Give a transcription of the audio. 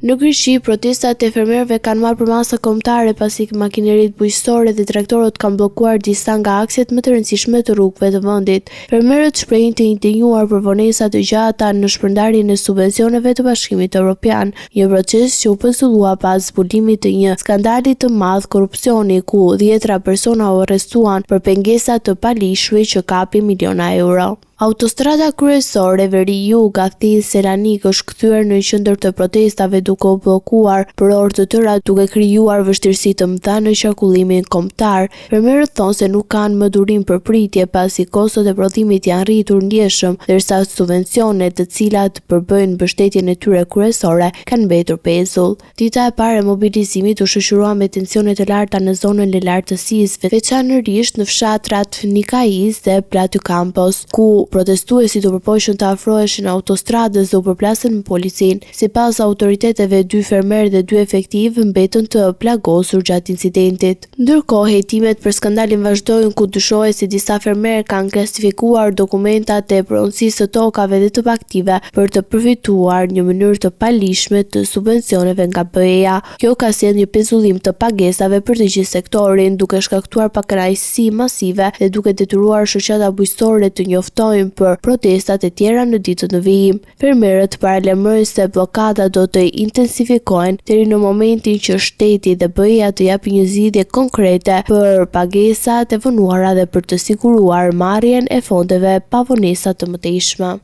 Në Greqi, protestat e fermerëve kanë marrë përmasa kombëtare pasi makineritë bujqësore dhe traktorët kanë bllokuar disa nga akset më të rëndësishme të rrugëve të vendit. Fermerët shprehin të indignuar për vonesa të gjata në shpërndarjen e subvencioneve të Bashkimit Evropian, një proces që u pëzullua pas zbulimit të një skandali të madh korrupsioni ku 10 persona u arrestuan për pengesa të palishme që kapi miliona euro. Autostrada kryesore veri-jug Athis-Selanik është kthyer në qendër të protestave duke u bllokuar për orë të tëra duke krijuar vështirësi të mëdha në qarkullimin kombëtar. Fermerët thonë se nuk kanë më durim për pritje pasi kostot e prodhimit janë rritur ndjeshëm, ndërsa subvencionet të cilat përbëjnë mbështetjen e tyre kryesore kanë mbetur pezull. Dita e parë e mobilizimit u shoqërua me tensione të larta në zonën e lartësisë, veçanërisht në fshatrat Nikaiz dhe Platykampos, ku protestuesit u përpoqën të afroheshin autostradës dhe u përplasën me policinë. Sipas autoriteteve, 2 fermerë dhe 2 efektiv mbetën të plagosur gjatë incidentit. Ndërkohë, hetimet për skandalin vazhdojnë ku dyshohet se disa fermerë kanë klasifikuar dokumentat e pronësisë të tokave dhe të paktive për të përfituar në mënyrë të palishme të subvencioneve nga BE-ja. Kjo ka sjellë një pezullim të pagesave për të gjithë sektorin, duke shkaktuar pakënaqësi masive dhe duke detyruar shoqata bujqësore të njoftojnë për protestat e tjera në ditët në vijim. Fermerët paralajmërojnë se bllokada do të intensifikohen deri në momentin që shteti dhe BE-ja të japin një zgjidhje konkrete për pagesat e vonuara dhe për të siguruar marrjen e fondeve pa vonesa të mëtejshme.